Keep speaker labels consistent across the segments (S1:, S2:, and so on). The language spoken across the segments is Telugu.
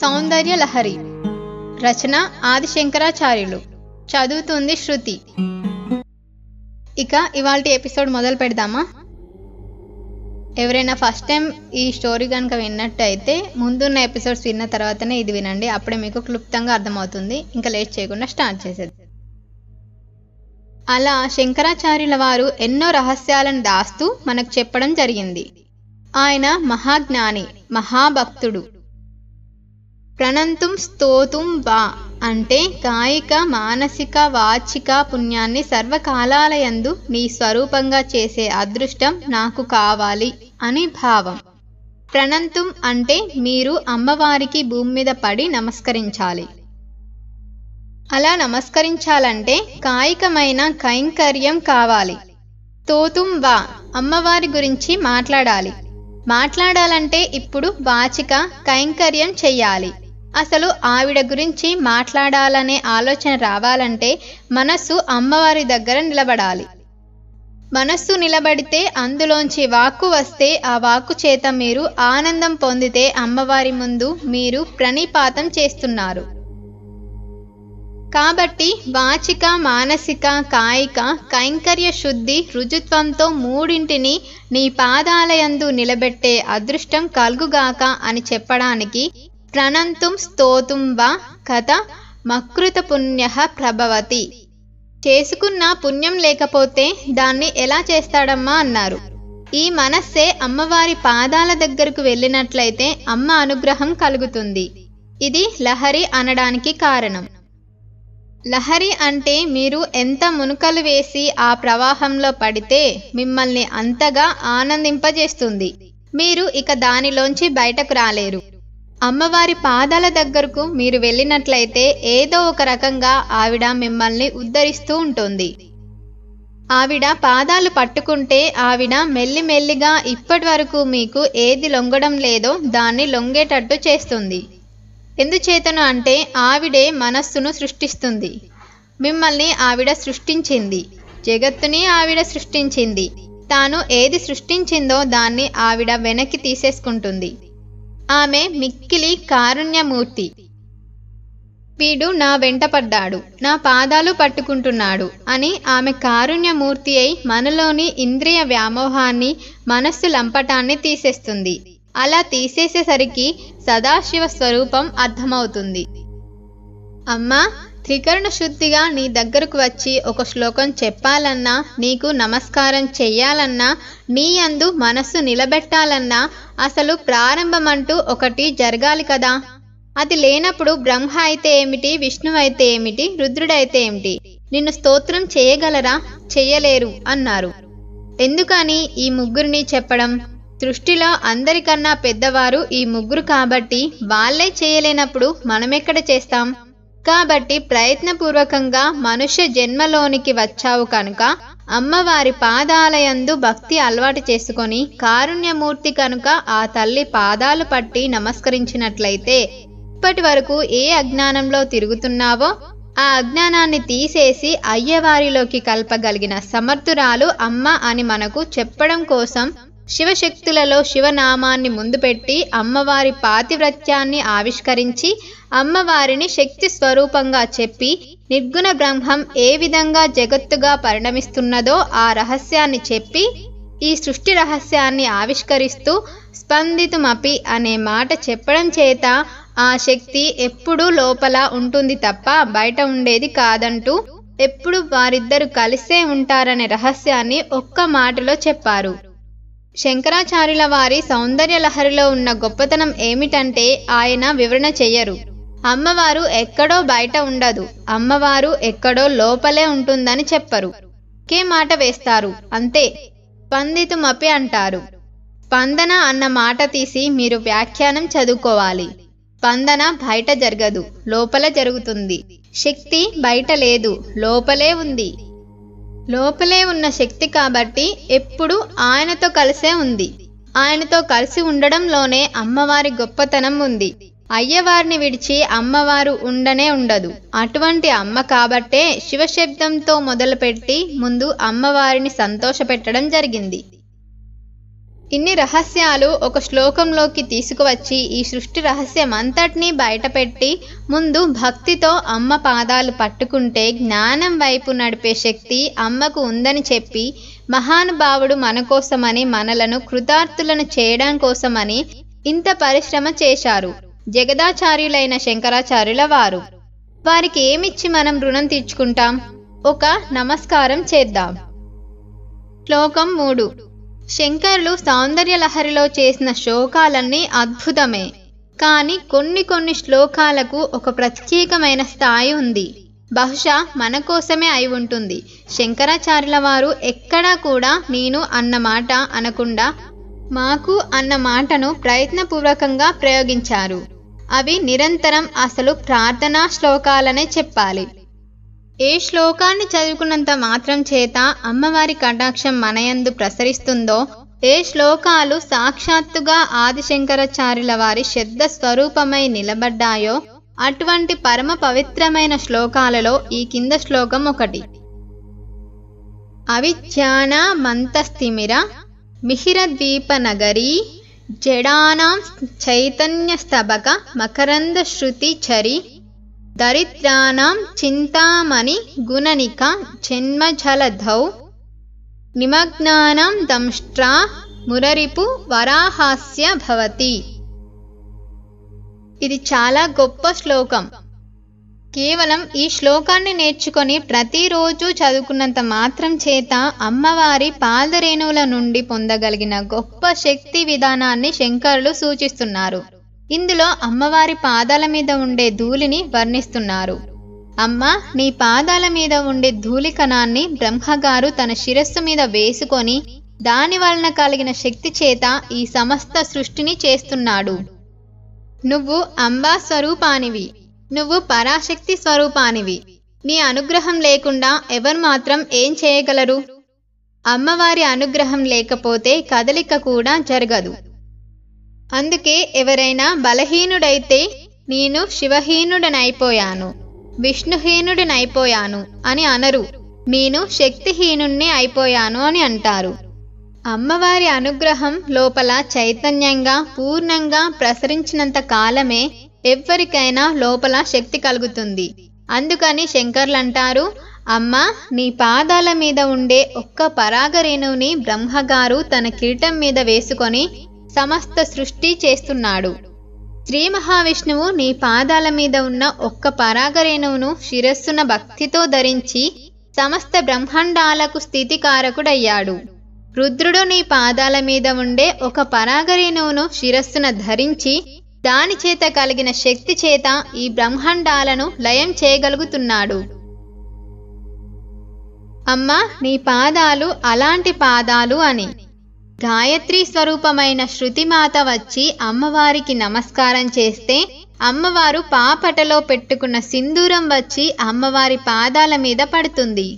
S1: సౌందర్య లహరి. రచన ఆదిశంకరాచార్యులు. చదువుతుంది శృతి. ఇక ఇవాల్టి ఎపిసోడ్ మొదలు పెడదామా? ఎవరైనా ఫస్ట్ టైం ఈ స్టోరీ కనుక విన్నట్టయితే ముందున్న ఎపిసోడ్స్ విన్న తర్వాతనే ఇది వినండి, అప్పుడే మీకు క్లుప్తంగా అర్థమవుతుంది. ఇంకా లేట్ చేయకుండా స్టార్ట్ చేసేది. అలా శంకరాచార్యుల వారు ఎన్నో రహస్యాలను దాస్తూ మనకు చెప్పడం జరిగింది. ఆయన మహాజ్ఞాని, మహాభక్తుడు. ప్రణంతుం స్తోతుం వా అంటే కాయిక, మానసిక, వాచిక పుణ్యాన్ని సర్వకాలాలయందు నీ స్వరూపంగా చేసే అదృష్టం నాకు కావాలి అని భావం. ప్రణంతుం అంటే మీరు అమ్మవారికి భూమి మీద పడి నమస్కరించాలి. అలా నమస్కరించాలంటే కాయికమైన కైంకర్యం కావాలి. స్తోతుం వా అమ్మవారి గురించి మాట్లాడాలి. మాట్లాడాలంటే ఇప్పుడు వాచిక కైంకర్యం చెయ్యాలి. అసలు ఆవిడ గురించి మాట్లాడాలనే ఆలోచన రావాలంటే మనస్సు అమ్మవారి దగ్గర నిలబడాలి. మనస్సు నిలబడితే అందులోంచి వాక్కు వస్తే ఆ వాక్కు చేత మీరు ఆనందం పొందితే అమ్మవారి ముందు మీరు ప్రణిపాతం చేస్తున్నారు. కాబట్టి వాచిక, మానసిక, కాయిక, కైంకర్య శుద్ధి, రుజుత్వంతో మూడింటిని నీ పాదాలయందు నిలబెట్టే అదృష్టం కలుగుగాక అని చెప్పడానికి ప్రణంతుం స్తోతుం వా కథ మకృత పుణ్య ప్రభవతి. చేసుకున్న పుణ్యం లేకపోతే దాన్ని ఎలా చేస్తాడమ్మా అన్నారు. ఈ మనస్సే అమ్మవారి పాదాల దగ్గరకు వెళ్ళినట్లయితే అమ్మ అనుగ్రహం కలుగుతుంది. ఇది లహరి అనడానికి కారణం. లహరి అంటే మీరు ఎంత మునుకలు వేసి ఆ ప్రవాహంలో పడితే మిమ్మల్ని అంతగా ఆనందింపజేస్తుంది. మీరు ఇక దానిలోంచి బయటకు రాలేరు. అమ్మవారి పాదాల దగ్గరకు మీరు వెళ్ళినట్లయితే ఏదో ఒక రకంగా ఆవిడ మిమ్మల్ని ఉద్ధరిస్తూ ఉంటుంది. ఆవిడ పాదాలు పట్టుకుంటే ఆవిడ మెల్లిమెల్లిగా ఇప్పటి వరకు మీకు ఏది లొంగడం లేదో దాన్ని లొంగేటట్టు చేస్తుంది. ఎందుచేతను అంటే ఆవిడే మనస్సును సృష్టిస్తుంది. మిమ్మల్ని ఆవిడ సృష్టించింది. జగత్తుని ఆవిడ సృష్టించింది. తాను ఏది సృష్టించిందో దాన్ని ఆవిడ వెనక్కి తీసేసుకుంటుంది. ఆమె మిక్కిలి కారుణ్యమూర్తి. వీడు నా వెంట పడ్డాడు, నా పాదాలు పట్టుకుంటున్నాడు అని ఆమె కారుణ్యమూర్తి అయి మనలోని ఇంద్రియ వ్యామోహాన్ని, మనస్సు లంపటాన్ని తీసేస్తుంది. అలా తీసేసేసరికి సదాశివ స్వరూపం అర్థమవుతుంది. అమ్మా, త్రికరణ శుద్ధిగా నీ దగ్గరకు వచ్చి ఒక శ్లోకం చెప్పాలన్నా, నీకు నమస్కారం చెయ్యాలన్నా, నీ యందు మనస్సు నిలబెట్టాలన్నా అసలు ప్రారంభమంటూ ఒకటి జరగాలి కదా. అది లేనప్పుడు బ్రహ్మ అయితే ఏమిటి, విష్ణువు అయితే ఏమిటి, రుద్రుడైతే ఏమిటి, నిన్ను స్తోత్రం చేయగలరా? చెయ్యలేరు అన్నారు. ఎందుకని ఈ ముగ్గురిని చెప్పడం? సృష్టిలో అందరికన్నా పెద్దవారు ఈ ముగ్గురు కాబట్టి వాళ్ళే చేయలేనప్పుడు మనమెక్కడ చేస్తాం? కాబట్టి ప్రయత్నపూర్వకంగా మనుష్య జన్మలోనికి వచ్చావు కనుక అమ్మవారి పాదాలయందు భక్తి అలవాటు చేసుకొని కారుణ్యమూర్తి కనుక ఆ తల్లి పాదాలు పట్టి నమస్కరించినట్లయితే ఇప్పటి వరకు ఏ అజ్ఞానంలో తిరుగుతున్నావో ఆ అజ్ఞానాన్ని తీసేసి అయ్యవారిలోకి కల్పగలిగిన సమర్థురాలు అమ్మ అని మనకు చెప్పడం కోసం శివశక్తులలో శివనామాన్ని ముందు పెట్టి అమ్మవారి పాతివ్రత్యాన్ని ఆవిష్కరించి అమ్మవారిని శక్తి స్వరూపంగా చెప్పి నిర్గుణ బ్రహ్మం ఏ విధంగా జగత్తుగా పరిణమిస్తున్నదో ఆ రహస్యాన్ని చెప్పి ఈ సృష్టి రహస్యాన్ని ఆవిష్కరిస్తూ స్పందితుమపి అనే మాట చెప్పడం చేత ఆ శక్తి ఎప్పుడూ లోపల ఉంటుంది తప్ప బయట ఉండేది కాదంటూ ఎప్పుడు వారిద్దరు కలిసే ఉంటారనే రహస్యాన్ని ఒక్క మాటలో చెప్పారు. శంకరాచార్యుల వారి సౌందర్య లహరిలో ఉన్న గొప్పతనం ఏమిటంటే ఆయన వివరణ చెయ్యరు. అమ్మవారు ఎక్కడో బయట ఉండదు, అమ్మవారు ఎక్కడో లోపలే ఉంటుందని చెప్పరు. ఒకే మాట వేస్తారు, అంతే. స్పందితుమపి అంటారు. స్పందన అన్న మాట తీసి మీరు వ్యాఖ్యానం చదువుకోవాలి. స్పందన బయట జరగదు, లోపల జరుగుతుంది. శక్తి బయట లేదు, లోపలే ఉంది. లోపలే ఉన్న శక్తి కాబట్టి ఎప్పుడు ఆయనతో కలిసే ఉంది. ఆయనతో కలిసి ఉండడంలోనే అమ్మవారి గొప్పతనం ఉంది. అయ్యవారిని విడిచి అమ్మవారు ఉండనే ఉండదు. అటువంటి అమ్మ కాబట్టే శివశబ్దంతో మొదలుపెట్టి ముందు అమ్మవారిని సంతోషపెట్టడం జరిగింది. ఇన్ని రహస్యాలు ఒక శ్లోకంలోకి తీసుకువచ్చి ఈ సృష్టి రహస్యం అంతటినీ బయటపెట్టి ముందు భక్తితో అమ్మ పాదాలు పట్టుకుంటే జ్ఞానం వైపు నడిపే శక్తి అమ్మకు ఉందని చెప్పి మహానుభావుడు మన కోసమని మనలను కృతార్థులను చేయడం కోసమని ఇంత పరిశ్రమ చేశారు జగదాచార్యులైన శంకరాచార్యుల వారు. వారికి ఏమిచ్చి మనం రుణం తీర్చుకుంటాం? ఒక నమస్కారం చేద్దాం. శ్లోకం 3. శంకరులు సౌందర్యలహరిలో చేసిన శ్లోకాలన్నీ అద్భుతమే. కానీ కొన్ని శ్లోకాలకు ఒక ప్రత్యేకమైన స్థాయి ఉంది. బహుశా మన కోసమే అయి ఉంటుంది. శంకరాచార్యుల వారు ఎక్కడా కూడా నేను అన్న మాట అనకుండా మాకు అన్న మాటను ప్రయత్నపూర్వకంగా ప్రయోగించారు. అవి నిరంతరం అసలు ప్రార్థనా శ్లోకాలనే చెప్పాలి. ఏ శ్లోకాన్ని చదువుకున్నంత మాత్రం చేత అమ్మవారి కటాక్షం మనయందు ప్రసరిస్తుందో, ఏ శ్లోకాలు సాక్షాత్తుగా ఆదిశంకరాచార్యుల వారి శబ్ద స్వరూపమై నిలబడ్డాయో అటువంటి పరమ పవిత్రమైన శ్లోకాలలో ఈ కింద శ్లోకం ఒకటి. అవిజ్ఞాన మంతస్థిమిర మిహిరద్వీప నగరీ జడానాం చైతన్యస్తబక మకరంద శృతి చరి దరిద్రానాం చింతామణి గుణనిక జన్మజలధౌ నిమగ్నానాం దంష్ట్రా మురరిపు వరాహాస్య భవతి. ఇది చాలా గొప్ప శ్లోకం. కేవలం ఈ శ్లోకాన్ని నేర్చుకొని ప్రతిరోజు చదువుకున్నంత మాత్రం చేత అమ్మవారి పాదరేణువుల నుండి పొందగలిగిన గొప్ప శక్తి విధానాన్ని శంకరులు సూచిస్తున్నారు. ఇందులో అమ్మవారి పాదాల మీద ఉండే ధూళిని వర్ణిస్తున్నారు. అమ్మ, నీ పాదాల మీద ఉండే ధూళి కణాన్ని బ్రహ్మగారు తన శిరస్సు మీద వేసుకొని దాని వలన కలిగిన శక్తి చేత ఈ సమస్త సృష్టిని చేస్తున్నాడు. నువ్వు అంబా స్వరూపానివి. నువ్వు పరాశక్తి స్వరూపానివి. నీ అనుగ్రహం లేకుండా ఎవరు మాత్రం ఏం చేయగలరు? అమ్మవారి అనుగ్రహం లేకపోతే కదలిక కూడా జరగదు. అందుకే ఎవరైనా బలహీనుడైతే నేను శివహీనుడనైపోయాను, విష్ణుహీనుడనైపోయాను అని అనరు. నేను శక్తిహీనుణ్ణి అయిపోయాను అని అంటారు. అమ్మవారి అనుగ్రహం లోపల చైతన్యంగా పూర్ణంగా ప్రసరించినంత కాలమే ఎవ్వరికైనా లోపల శక్తి కలుగుతుంది. అందుకని శంకర్లు అంటారు, అమ్మ, నీ పాదాల మీద ఉండే ఒక్క పరాగరేణువుని బ్రహ్మగారు తన కిరీటం మీద వేసుకొని సమస్త సృష్టి చేస్తున్నాడు. శ్రీ మహావిష్ణువు నీ పాదాల మీద ఉన్న ఒక్క పరాగరేణువును శిరస్సున భక్తితో ధరించి సమస్త బ్రహ్మాండాలకు స్థితికారకుడయ్యాడు. రుద్రుడు నీ పాదాల మీద ఉండే ఒక పరాగరేణువును శిరస్సున ధరించి దాని చేత కలిగిన శక్తి చేత ఈ బ్రహ్మాండాలను లయం చేయగలుగుతున్నాడు. అమ్మ, నీ పాదాలు అలాంటి పాదాలు అని. గాయత్రి స్వరూపమైన శృతిమాత వచ్చి అమ్మవారికి నమస్కారం చేస్తే అమ్మవారు పాపటలో పెట్టుకున్న సింధూరం వచ్చి అమ్మవారి పాదాల మీద పడుతుంది.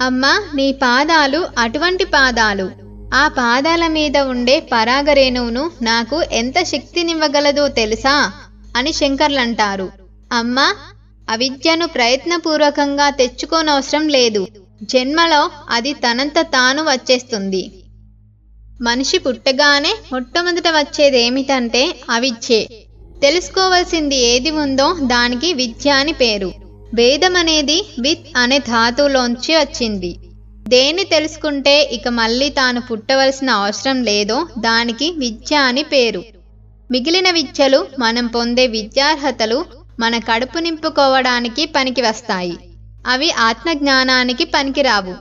S1: అమ్మ, నీ పాదాలు అటువంటి పాదాలు. ఆ పాదాల మీద ఉండే పరాగరేణువును నాకు ఎంత శక్తినివ్వగలదో తెలుసా అని శంకర్లంటారు. అమ్మ, అవిద్యను ప్రయత్నపూర్వకంగా తెచ్చుకోనవసరం లేదు. జన్మలో అది తనంత తాను వచ్చేస్తుంది. మనిషి పుట్టగానే మొట్టమొదట వచ్చేదేమిటంటే అవిద్యే. తెలుసుకోవలసింది ఏది ఉందో దానికి విద్య అని పేరు. వేదం అనేది విత్ అనే ధాతువులోంచి వచ్చింది. దేన్ని తెలుసుకుంటే ఇక మళ్ళీ తాను పుట్టవలసిన అవసరం లేదో దానికి విద్య అని పేరు. మిగిలిన విద్యలు, మనం పొందే విద్యార్హతలు మన కడుపు నింపుకోవడానికి పనికి వస్తాయి. అవి ఆత్మజ్ఞానానికి పనికిరావు.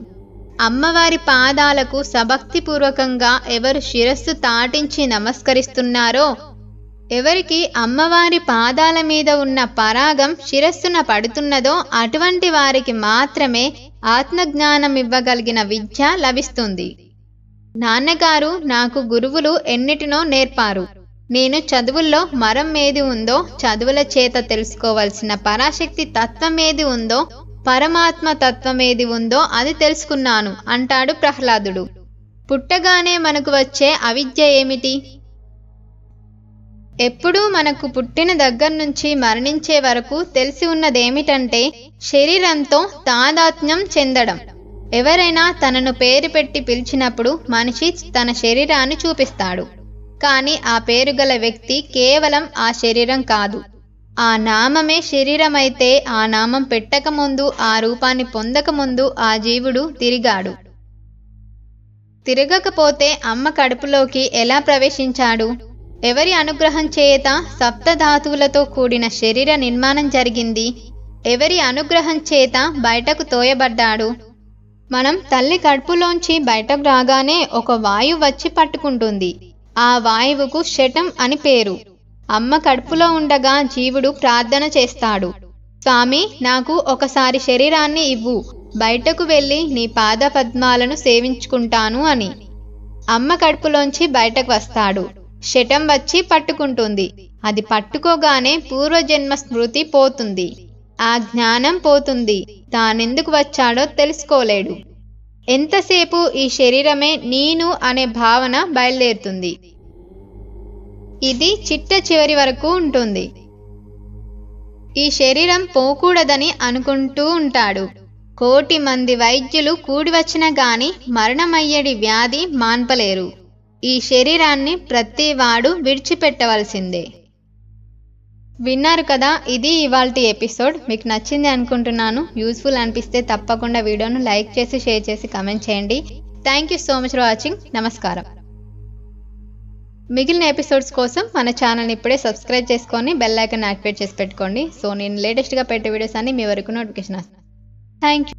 S1: అమ్మవారి పాదాలకు సభక్తిపూర్వకంగా ఎవరు శిరస్సు తాటించి నమస్కరిస్తున్నారో, ఎవరికి అమ్మవారి పాదాల మీద ఉన్న పరాగం శిరస్సున పడుతున్నదో అటువంటి వారికి మాత్రమే ఆత్మజ్ఞానం ఇవ్వగలిగిన విద్య లభిస్తుంది. నాన్నగారు నాకు గురువులు ఎన్నిటినో నేర్పారు. నేను చదువుల్లో మరం ఏది ఉందో, చదువుల చేత తెలుసుకోవలసిన పరాశక్తి తత్వం ఏది ఉందో, పరమాత్మ తత్వం ఏది ఉందో అది తెలుసుకున్నాను అంటాడు ప్రహ్లాదుడు. పుట్టగానే మనకు వచ్చే అవిద్య ఏమిటి? ఎప్పుడూ మనకు పుట్టిన దగ్గర నుంచి మరణించే వరకు తెలిసి ఉన్నదేమిటంటే శరీరంతో తాదాత్మ్యం చెందడం. ఎవరైనా తనను పేరు పెట్టి పిలిచినప్పుడు మనిషి తన శరీరాన్ని చూపిస్తాడు. కానీ ఆ పేరు గల వ్యక్తి కేవలం ఆ శరీరం కాదు. ఆ నామమే శరీరమైతే ఆ నామం పెట్టకముందు, ఆ రూపాన్ని పొందకముందు ఆ జీవుడు తిరగకపోతే అమ్మ కడుపులోకి ఎలా ప్రవేశించాడు? ఎవరి అనుగ్రహం చేత సప్తధాతువులతో కూడిన శరీర నిర్మాణం జరిగింది? ఎవరి అనుగ్రహం చేత బయటకు తోయబడ్డాడు? మనం తల్లి కడుపులోంచి బయటకు రాగానే ఒక వాయువు వచ్చి పట్టుకుంటుంది. ఆ వాయువుకు శఠం అని పేరు. అమ్మ కడుపులో ఉండగా జీవుడు ప్రార్థన చేస్తాడు, స్వామి, నాకు ఒకసారి శరీరాన్ని ఇవ్వు, బయటకు వెళ్ళి నీ పాద పద్మాలను సేవించుకుంటాను అని. అమ్మ కడుపులోంచి బయటకు వస్తాడు. శఠం వచ్చి పట్టుకుంటుంది. అది పట్టుకోగానే పూర్వజన్మ స్మృతి పోతుంది. ఆ జ్ఞానం పోతుంది. తానెందుకు వచ్చాడో తెలుసుకోలేడు. ఎంతసేపు ఈ శరీరమే నేను అనే భావన బయలుదేరుతుంది. ఇది చిట్ట చివరి వరకు ఉంటుంది. ఈ శరీరం పోకూడదని అనుకుంటూ ఉంటాడు. 1,000,000 మంది వైద్యులు కూడి వచ్చినా గాని మరణమయ్యేడి వ్యాధి మాన్పలేరు. ఈ శరీరాన్ని ప్రతివాడు విడిచిపెట్టవలసిందే. విన్నారు కదా, ఇది ఇవాల్టి ఎపిసోడ్. మీకు నచ్చింది అనుకుంటున్నాను. యూస్ఫుల్ అనిపిస్తే తప్పకుండా వీడియోను లైక్ చేసి, షేర్ చేసి, కామెంట్ చేయండి. Thank you so much for watching. నమస్కారం. మిగిలిన ఎపిసోడ్స్ కోసం మన ఛానల్ని ఇప్పుడే సబ్స్క్రైబ్ చేసుకొని బెల్ ఐకాన్ యాక్టివేట్ చేసి పెట్టుకోండి. సో నేను లేటెస్ట్గా పెట్టే వీడియోస్ అన్ని మీ వరకు నోటిఫికేషన్ వస్తాయి. Thank you.